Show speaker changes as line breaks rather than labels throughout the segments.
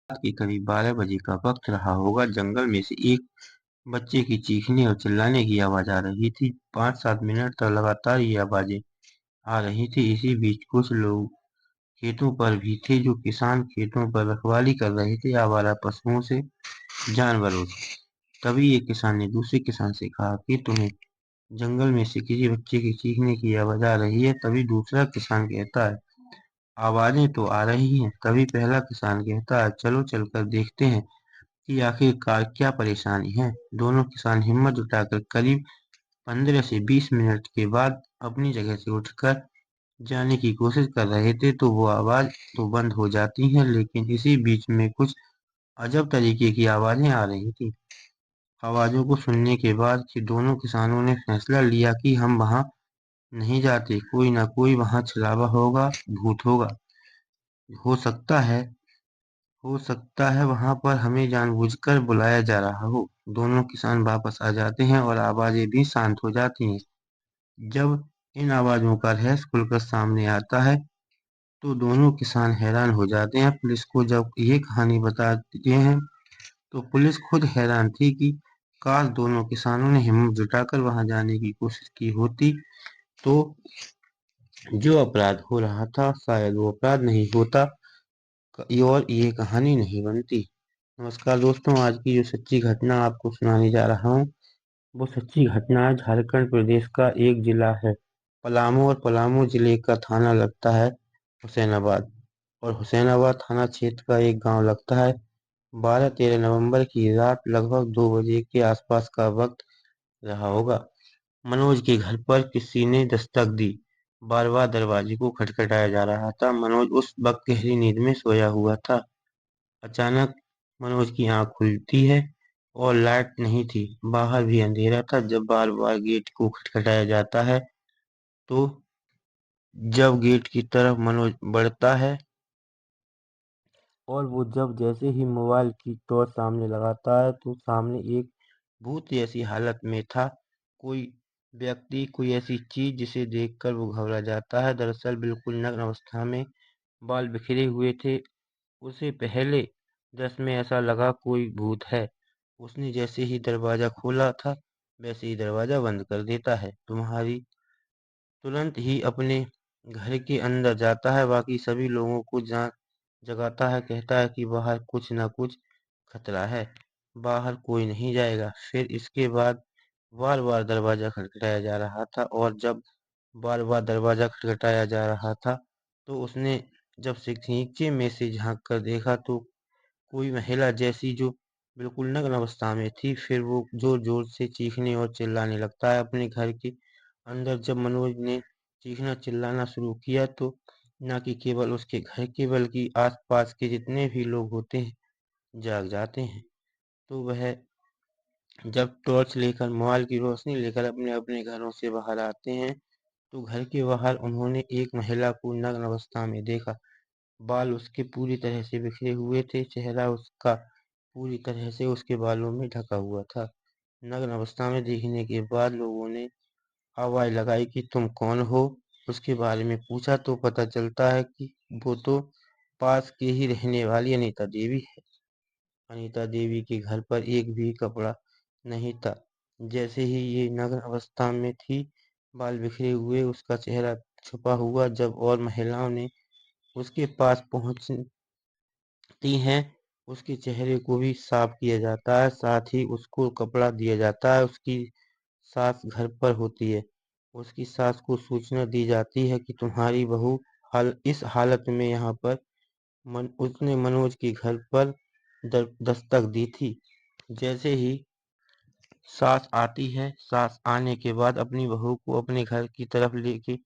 रात के करीब 12 बजे का वक्त रहा होगा। जंगल में से एक बच्चे की चीखने और चिल्लाने की आवाज आ रही थी। 5-7 मिनट तक लगातार ये आवाजें आ रही थी। इसी बीच कुछ लोग खेतों पर भी थे। जो किसान खेतों पर रखवाली कर रहे थे, आवारा पशुओं से, जानवरों से। तभी एक किसान ने दूसरे किसान से कहा कि तुम्हें जंगल में से किसी बच्चे की चीखने की आवाज आ रही है। तभी दूसरा किसान कहता है, आवाजें तो आ रही हैं। तभी पहला किसान कहता है, चलो चलकर देखते हैं कि आखिरकार क्या परेशानी है। दोनों किसान हिम्मत जुटाकर करीब 15 से 20 मिनट के बाद अपनी जगह से उठकर जाने की कोशिश कर रहे थे, तो वो आवाज तो बंद हो जाती है, लेकिन इसी बीच में कुछ अजब तरीके की आवाजें आ रही थी। आवाजों को सुनने के बाद कि दोनों किसानों ने फैसला लिया कि हम वहां नहीं जाते। कोई ना कोई वहां छलावा होगा, भूत होगा। हो सकता है हो सकता है वहां पर हमें जानबूझकर बुलाया जा रहा हो। दोनों किसान वापस आ जाते हैं और आवाजें भी शांत हो जाती हैं। जब इन आवाजों का रहस्य खुलकर सामने आता है, तो दोनों किसान हैरान हो जाते हैं। पुलिस को जब ये कहानी बताते हैं, तो पुलिस खुद हैरान थी कि काश दोनों किसानों ने हिम्मत जुटाकर वहां जाने की कोशिश की होती, तो जो अपराध हो रहा था शायद वो अपराध नहीं होता और ये कहानी नहीं बनती। नमस्कार दोस्तों, आज की जो सच्ची घटना आपको सुनाने जा रहा हूँ, वो सच्ची घटना है झारखंड प्रदेश का एक जिला है पलामू, और पलामू जिले का थाना लगता है हुसैनाबाद, और हुसैनाबाद थाना क्षेत्र का एक गांव लगता है। 12-13 नवंबर की रात लगभग 2 बजे के आसपास का वक्त रहा होगा। मनोज के घर पर किसी ने दस्तक दी। बार बार दरवाजे को खटखटाया जा रहा था। मनोज उस वक्त गहरी नींद में सोया हुआ था। अचानक मनोज की आंख खुलती है और लाइट नहीं थी। बाहर भी अंधेरा था। जब बार बार गेट को खटखटाया जाता है, तो जब गेट की तरफ मनोज बढ़ता है, और वो जब जैसे ही मोबाइल की टॉर्च सामने लगाता है, तो सामने एक भूत जैसी हालत में था कोई व्यक्ति, कोई ऐसी चीज जिसे देखकर वो घबरा जाता है। दरअसल बिल्कुल नग्न अवस्था में, बाल बिखरे हुए थे। उसे पहले दृश्य में ऐसा लगा कोई भूत है। उसने जैसे ही दरवाजा खोला था, वैसे ही दरवाजा बंद कर देता है। तुम्हारी तुरंत ही अपने घर के अंदर जाता है। बाकी सभी लोगों को जगाता है, कहता है कि बाहर कुछ ना कुछ खतरा है, बाहर कोई नहीं जाएगा। फिर इसके बाद बार बार दरवाजा खटखटाया जा रहा था, और जब बार बार दरवाजा खटखटाया जा रहा था, तो उसने जब से नीचे में से झांक कर देखा, तो कोई महिला जैसी जो बिल्कुल नग्न अवस्था में थी। फिर वो जोर जोर से चीखने और चिल्लाने लगता है अपने घर के अंदर। जब मनोज ने चीखना चिल्लाना शुरू किया, तो न कि केवल उसके घर के बल्कि आसपास के जितने भी लोग होते हैं जाग जाते हैं। तो वह जब टॉर्च लेकर, मोबाइल की रोशनी लेकर अपने अपने घरों से बाहर आते हैं, तो घर के बाहर उन्होंने एक महिला को नग्न अवस्था में देखा। बाल उसके पूरी तरह से बिखरे हुए थे। चेहरा उसका पूरी तरह से उसके बालों में ढका हुआ था। नग्न अवस्था में देखने के बाद लोगों ने आवाज लगाई कि तुम कौन हो। उसके बारे में पूछा तो पता चलता है कि वो तो पास के ही रहने वाली अनीता देवी है। अनीता देवी के घर पर एक भी कपड़ा नहीं था। जैसे ही ये नग्न अवस्था में थी, बाल बिखरे हुए, उसका चेहरा छुपा हुआ, जब और महिलाओं ने उसके पास पहुंचती हैं, उसके चेहरे को भी साफ किया जाता है, साथ ही उसको कपड़ा दिया जाता है। उसकी सास घर पर होती है। उसकी सास को सूचना दी जाती है कि तुम्हारी बहू इस हालत में यहाँ पर उसने मनोज के घर पर दस्तक दी थी। जैसे ही सास आती है, सास आने के बाद अपनी बहू को अपने घर की तरफ लेके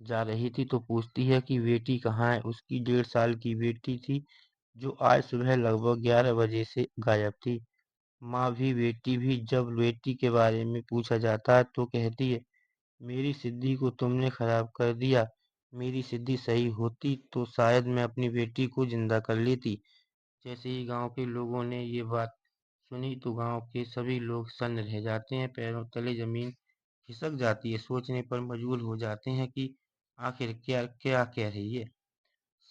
जा रही थी, तो पूछती है कि बेटी कहाँ है। उसकी 1.5 साल की बेटी थी, जो आज सुबह लगभग 11 बजे से गायब थी। माँ भी बेटी भी, जब बेटी के बारे में पूछा जाता है, तो कहती है, मेरी सिद्धि को तुमने खराब कर दिया। मेरी सिद्धि सही होती तो शायद मैं अपनी बेटी को जिंदा कर लेती। जैसे ही गांव के लोगों ने ये बात सुनी, तो गांव के सभी लोग सन्न रह जाते हैं। पैरों तले जमीन खिसक जाती है। सोचने पर मजबूर हो जाते हैं कि आखिर क्या क्या कह रही है।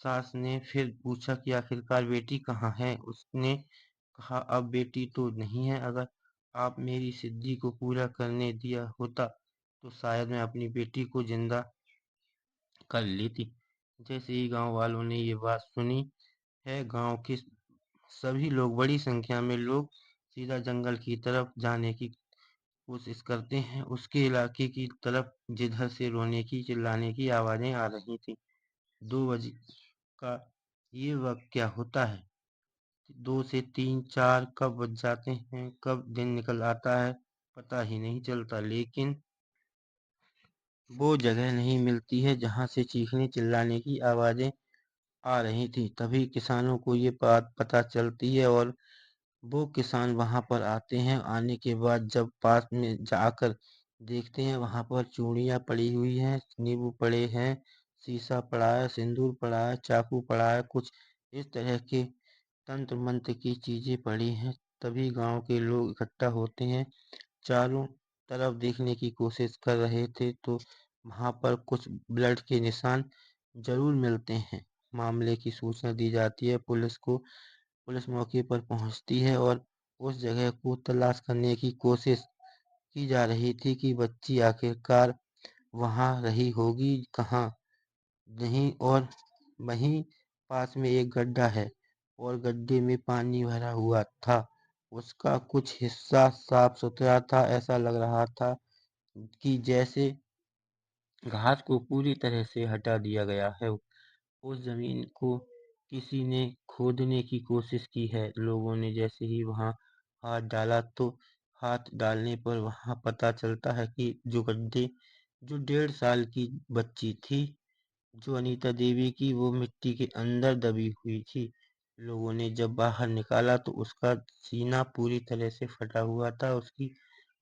सास ने फिर पूछा कि आखिरकार बेटी कहाँ है। उसने कहा, अब बेटी तो नहीं है। अगर आप मेरी सिद्धि को पूरा करने दिया होता तो शायद मैं अपनी बेटी को जिंदा कर लेती। जैसे ही गांव वालों ने ये बात सुनी है, गांव के सभी लोग, बड़ी संख्या में लोग सीधा जंगल की तरफ जाने की कोशिश करते हैं, उसके इलाके की तरफ जिधर से रोने की चिल्लाने की आवाजें आ रही थी। 2 बजे का ये वक्त क्या होता है? 2 से 3, 4 कब बज जाते हैं, कब दिन निकल आता है, पता ही नहीं चलता। लेकिन वो जगह नहीं मिलती है जहाँ से चीखने चिल्लाने की आवाजें आ रही थी। तभी किसानों को ये बात पता चलती है और वो किसान वहां पर आते हैं। आने के बाद जब पास में जाकर देखते हैं, वहां पर चूड़ियां पड़ी हुई हैं, नींबू पड़े हैं, शीशा पड़ा है, सिंदूर पड़ा है, चाकू पड़ा है, कुछ इस तरह के तंत्र मंत्र की चीजें पड़ी हैं। तभी गांव के लोग इकट्ठा होते हैं, चारों तरफ देखने की कोशिश कर रहे थे तो वहां पर कुछ ब्लड के निशान जरूर मिलते हैं। मामले की सूचना दी जाती है पुलिस को। पुलिस मौके पर पहुंचती है और उस जगह को तलाश करने की कोशिश की जा रही थी कि बच्ची आखिरकार वहां रही होगी कहाँ नहीं। और वहीं पास में एक गड्ढा है और गड्ढे में पानी भरा हुआ था। उसका कुछ हिस्सा साफ सुथरा था, ऐसा लग रहा था कि जैसे घास को पूरी तरह से हटा दिया गया है। उस जमीन को किसी ने खोदने की कोशिश की है। लोगों ने जैसे ही वहां हाथ डाला तो हाथ डालने पर वहां पता चलता है कि जो 1.5 साल की बच्ची थी, जो अनीता देवी की, वो मिट्टी के अंदर दबी हुई थी। लोगों ने जब बाहर निकाला तो उसका सीना पूरी तरह से फटा हुआ था। उसकी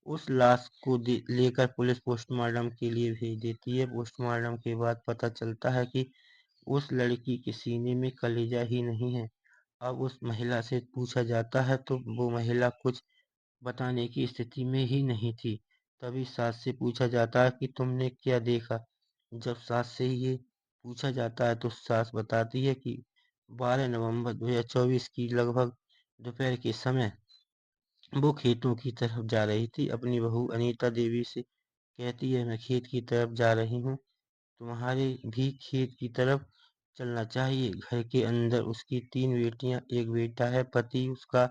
उस लाश को लेकर पुलिस पोस्टमार्टम के लिए भेज देती है। पोस्टमार्टम के बाद पता चलता है कि उस लड़की के सीने में कलेजा ही नहीं है। अब उस महिला से पूछा जाता है तो वो महिला कुछ बताने की स्थिति में ही नहीं थी। तभी सास से पूछा जाता है कि तुमने क्या देखा। जब सास से ये पूछा जाता है तो सास बताती है कि 12 नवंबर 2024 की लगभग दोपहर के समय वो खेतों की तरफ जा रही थी। अपनी बहू अनीता देवी से कहती है, मैं खेत की तरफ जा रही हूँ, तुम्हारे भी खेत की तरफ चलना चाहिए। घर के अंदर उसकी 3 बेटियां, एक बेटा है। पति उसका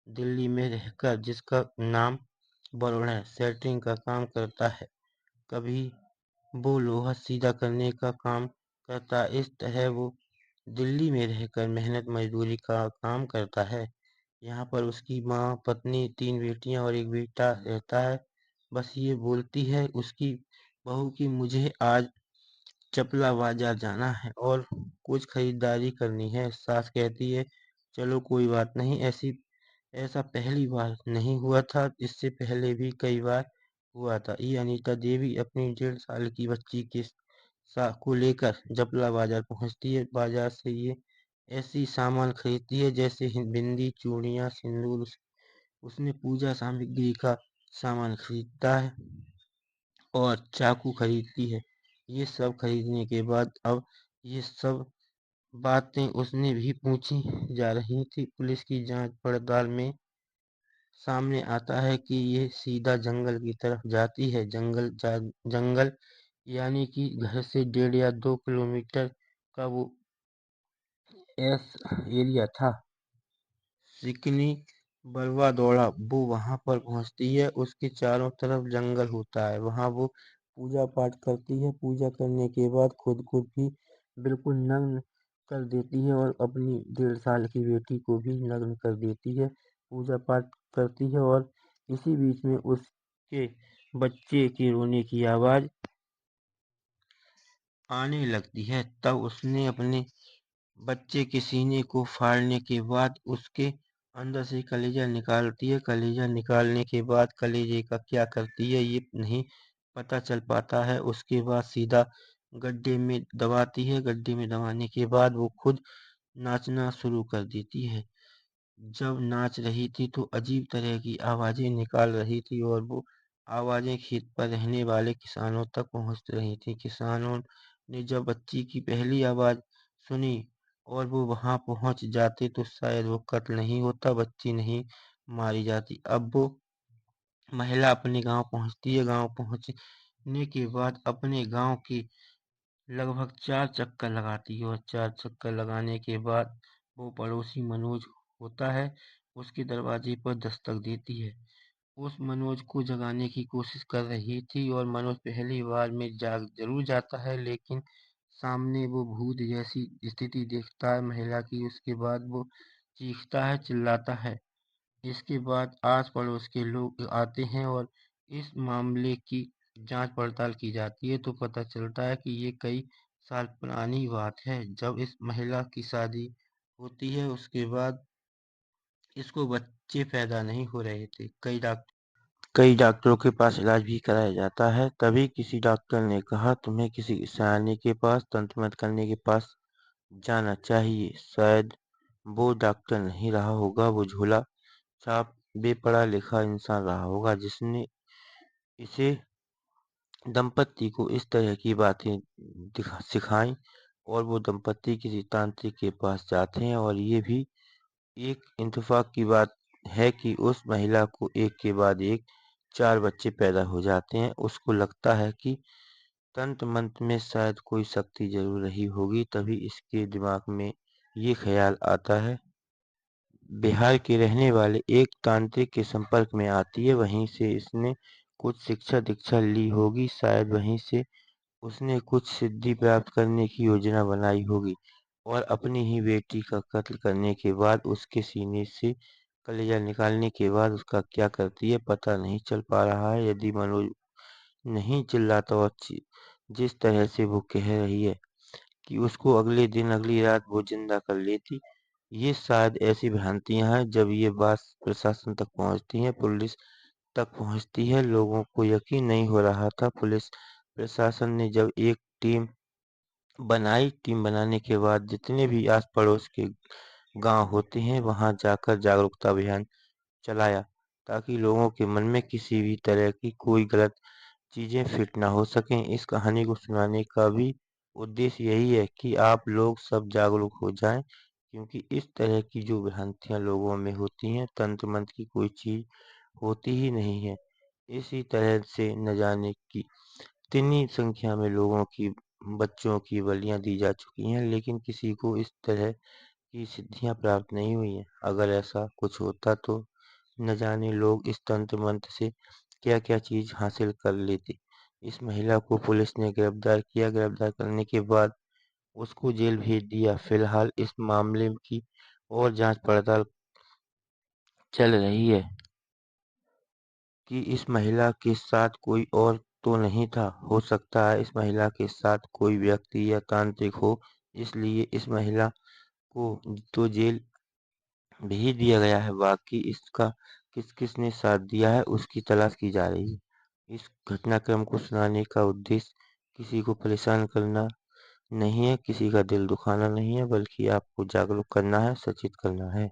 दिल्ली में रहकर, जिसका नाम वरुण है, सेटरिंग का काम करता है। कभी वो लोहा सीधा करने का काम करता है। इस तरह वो दिल्ली में रहकर मेहनत मजदूरी का काम करता है। यहाँ पर उसकी माँ, पत्नी, 3 बेटियां और एक बेटा रहता है। बस ये बोलती है उसकी बहू कि मुझे आज चपला बाजार जाना है और कुछ खरीदारी करनी है। सास कहती है, चलो कोई बात नहीं। ऐसा पहली बार नहीं हुआ था, इससे पहले भी कई बार हुआ था। ये अनीता देवी अपनी 1.5 साल की बच्ची के को लेकर जपला बाजार पहुंचती है। बाजार से ये ऐसी सामान खरीदती है जैसे बिंदी, चूड़ियां, सिंदूर। उसने पूजा सामग्री का सामान खरीदता है और चाकू खरीदती है। ये सब खरीदने के बाद अब ये सब बातें उसने भी पूछी जा रही थी। पुलिस की जांच पड़ताल में सामने आता है कि ये सीधा जंगल की तरफ जाती है। जंगल यानी कि घर से 1.5 या 2 किलोमीटर का वो एस एरिया था। चिकनी बलवा दौड़ा वो वहां पर पहुंचती है। उसके चारों तरफ जंगल होता है। वहां वो पूजा पाठ करती है। पूजा करने के बाद खुद को भी बिल्कुल नग्न कर देती है और अपनी 1.5 साल की बेटी को भी नग्न कर देती है। पूजा पाठ करती है और इसी बीच में उसके बच्चे के रोने की आवाज आने लगती है। तब उसने अपने बच्चे के सीने को फाड़ने के बाद उसके अंदर से कलेजा निकालती है। कलेजा निकालने के बाद कलेजे का क्या करती है ये नहीं पता चल पाता है। उसके बाद सीधा गड्ढे में दबाती है। गड्ढे में दबाने के बाद वो खुद नाचना शुरू कर देती है। जब नाच रही थी तो अजीब तरह की आवाजें निकाल रही थी और वो आवाजें खेत पर रहने वाले किसानों तक पहुंच रही थी। किसानों ने जब बच्ची की पहली आवाज सुनी और वो वहां पहुंच जाते तो शायद वो कत्ल नहीं होता, बच्ची नहीं मारी जाती। अब वो महिला अपने गांव पहुंचती है। गांव पहुंचने के बाद अपने गांव के लगभग 4 चक्कर लगाती है और 4 चक्कर लगाने के बाद वो पड़ोसी मनोज होता है, उसके दरवाजे पर दस्तक देती है। उस मनोज को जगाने की कोशिश कर रही थी और मनोज पहली बार में जाग जरूर जाता है, लेकिन सामने वो भूत जैसी स्थिति देखता है महिला की। उसके बाद वो चीखता है, चिल्लाता है। इसके बाद आस-पड़ोस के लोग आते हैं और इस मामले की जांच-पड़ताल की जाती है, तो पता चलता है कि ये कई साल पुरानी बात है। जब इस महिला की शादी होती है, उसके बाद इसको बच्चे पैदा नहीं हो रहे थे। कई डॉक्टरों के पास इलाज भी कराया जाता है। तभी किसी डॉक्टर ने कहा, तुम्हें किसी सयाने के पास, तंत्र मंत्र करने के पास जाना चाहिए। शायद वो डॉक्टर नहीं रहा होगा, वो झोला छाप बेपढ़ा लिखा इंसान रहा होगा, जिसने इसे दंपत्ति को इस तरह की बातें सिखाई। और वो दंपत्ति किसी तांत्रिक के पास जाते हैं और ये भी एक इत्तेफाक की बात है कि उस महिला को एक के बाद एक 4 बच्चे पैदा हो जाते हैं। उसको लगता है कि तंत्र मंत्र में शायद कोई शक्ति जरूर रही होगी, तभी इसके दिमाग में ये ख्याल आता है। बिहार के रहने वाले एक तांत्रिक के संपर्क में आती है, वहीं से इसने कुछ शिक्षा दीक्षा ली होगी, शायद वहीं से उसने कुछ सिद्धि प्राप्त करने की योजना बनाई होगी और अपनी ही बेटी का कत्ल करने के बाद उसके सीने से कलेजा निकालने के बाद उसका क्या करती है पता नहीं चल पा रहा है। यदि मनोज नहीं चिल्लाता और जिस तरह से वो कह रही है कि उसको अगले दिन अगली रात वो जिंदा कर लेती, ये शायद ऐसी भ्रांतियां हैं। जब ये बात प्रशासन तक पहुंचती है, पुलिस तक पहुंचती है, लोगों को यकीन नहीं हो रहा था। पुलिस प्रशासन ने जब एक टीम बनाई, टीम बनाने के बाद जितने भी आस पड़ोस के गांव होते हैं वहां जाकर जागरूकता अभियान चलाया, ताकि लोगों के मन में किसी भी तरह की कोई गलत चीजें फिट ना हो सकें। इस कहानी को सुनाने का भी उद्देश्य यही है कि आप लोग सब जागरूक हो जाएं, क्योंकि इस तरह की जो भ्रांतियां लोगों में होती हैं, तंत्र मंत्र की कोई चीज होती ही नहीं है। इसी तरह से न जाने की कितनी संख्या में लोगों की बच्चों की बलियां दी जा चुकी हैं, लेकिन किसी को इस तरह की सिद्धियां प्राप्त नहीं हुई हैं। अगर ऐसा कुछ होता तो न जाने लोग इस तंत्र मंत्र से क्या-क्या चीज हासिल कर लेते। इस महिला को पुलिस ने गिरफ्तार किया। गिरफ्तार करने के बाद उसको जेल भेज दिया। फिलहाल इस मामले की और जांच पड़ताल चल रही है कि इस महिला के साथ कोई और तो नहीं था। हो सकता है इस महिला के साथ कोई व्यक्ति या तांत्रिक हो, इसलिए इस महिला को तो जेल भेज दिया गया है। बाकी इसका किस-किस ने साथ दिया है उसकी तलाश की जा रही है। इस घटनाक्रम को सुनाने का उद्देश्य किसी को परेशान करना नहीं है, किसी का दिल दुखाना नहीं है, बल्कि आपको जागरूक करना है, सचेत करना है।